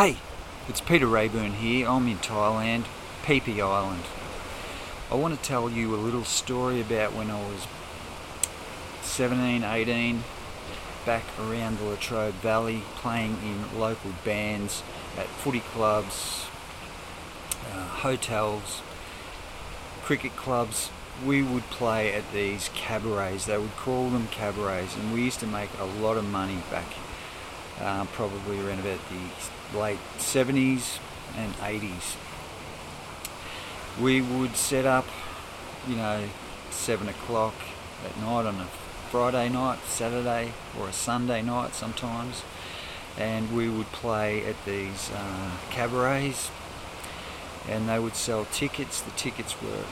Hey, it's Peter Rayburn here. I'm in Thailand, Phi Phi Island. I want to tell you a little story about when I was 17, 18, back around the Latrobe Valley, playing in local bands at footy clubs, hotels, cricket clubs. We would play at these cabarets. They would call them cabarets, and we used to make a lot of money back probably around about the late 70s and 80s. We would set up, 7 o'clock at night on a Friday night, Saturday or a Sunday night sometimes, and we would play at these cabarets, and they would sell tickets. The tickets were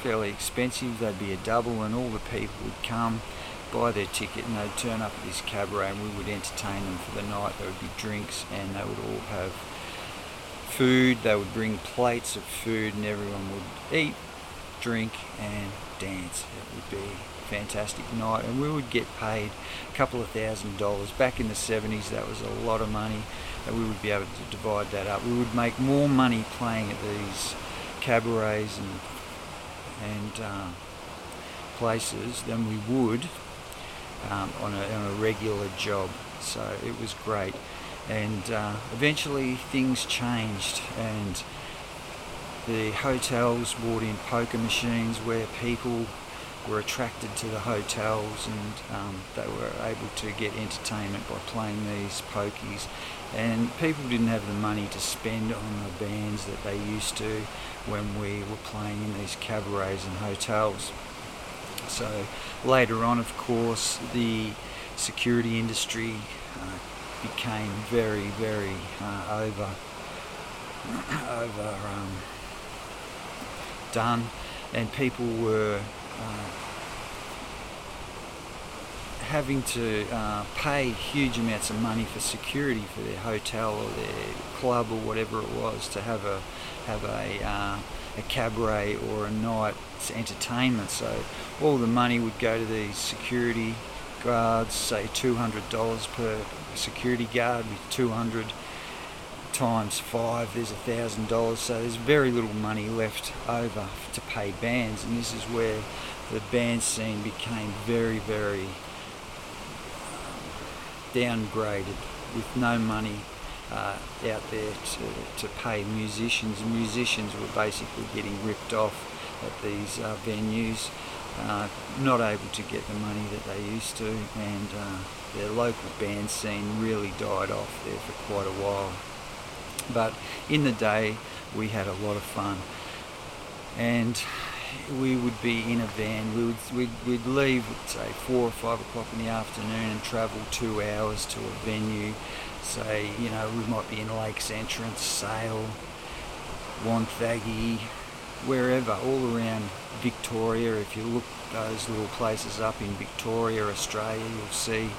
fairly expensive. They'd be a double, and all the people would come, buy their ticket, and they'd turn up at this cabaret, and we would entertain them for the night. There would be drinks, and they would all have food. They would bring plates of food, and everyone would eat, drink, and dance. It would be a fantastic night, and we would get paid a couple of $1,000. Back in the 70s, that was a lot of money, and we would be able to divide that up. We would make more money playing at these cabarets and places than we would on a regular job. So it was great, and eventually things changed, and the hotels brought in poker machines where people were attracted to the hotels, and they were able to get entertainment by playing these pokies, and people didn't have the money to spend on the bands that they used to when we were playing in these cabarets and hotels. So later on, of course, the security industry became very, very done, and people were having to pay huge amounts of money for security for their hotel or their club or whatever it was, to have a cabaret or a night's entertainment. So all the money would go to these security guards, say $200 per security guard. With 200 times 5, there's $1,000. So there's very little money left over to pay bands, and this is where the band scene became very, very downgraded, with no money out there to pay musicians. And musicians were basically getting ripped off at these venues, not able to get the money that they used to, and their local band scene really died off there for quite a while. But in the day, we had a lot of fun, and we would be in a van. We'd leave at say 4 or 5 o'clock in the afternoon and travel 2 hours to a venue. Say, we might be in Lakes Entrance, Sale, Wonthaggi, wherever, all around Victoria. If you look those little places up in Victoria, Australia, you'll see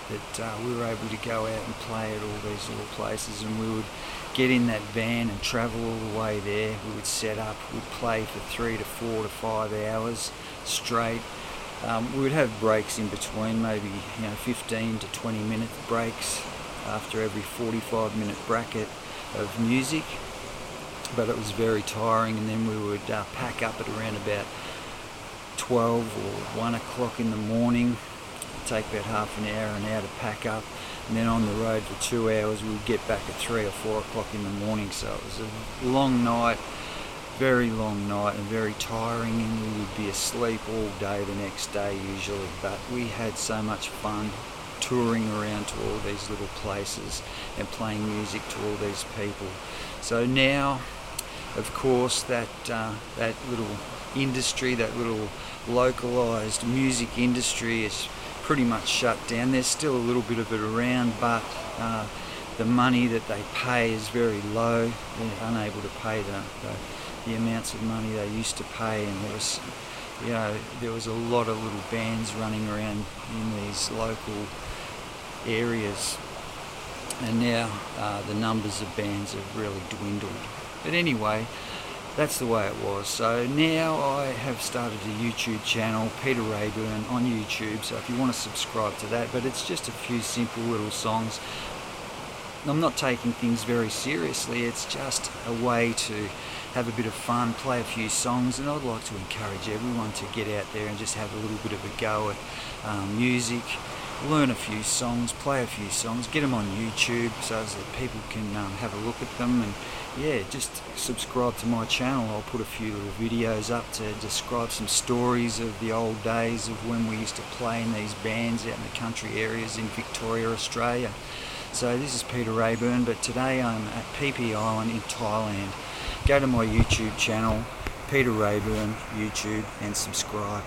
that we were able to go out and play at all these little places, and we would get in that van and travel all the way there. We would set up, we'd play for 3 to 4 to 5 hours straight. We would have breaks in between, maybe 15 to 20 minute breaks after every 45-minute bracket of music, but it was very tiring. And then we would pack up at around about 12 or 1 o'clock in the morning. It'd take about half an hour to pack up, and then on the road for 2 hours. We would get back at 3 or 4 o'clock in the morning. So it was a long night, very long night, and very tiring, and we would be asleep all day the next day usually. But we had so much fun touring around to all these little places and playing music to all these people. So now, of course, that little industry, that little localised music industry is pretty much shut down. There's still a little bit of it around, but the money that they pay is very low. They're unable to pay the amounts of money they used to pay, and there was a lot of little bands running around in these local areas, and now the numbers of bands have really dwindled. But anyway, that's the way it was. So now I have started a YouTube channel, Peter Rayburn, on YouTube. So if you want to subscribe to that, but it's just a few simple little songs. I'm not taking things very seriously. It's just a way to have a bit of fun, play a few songs, and I'd like to encourage everyone to get out there and just have a little bit of a go at music, learn a few songs, play a few songs, get them on YouTube so that people can have a look at them. And yeah, just subscribe to my channel. I'll put a few little videos up to describe some stories of the old days of when we used to play in these bands out in the country areas in Victoria, Australia. So this is Peter Rayburn, but today I'm at Phi Phi Island in Thailand. Go to my YouTube channel, Peter Rayburn, YouTube, and subscribe.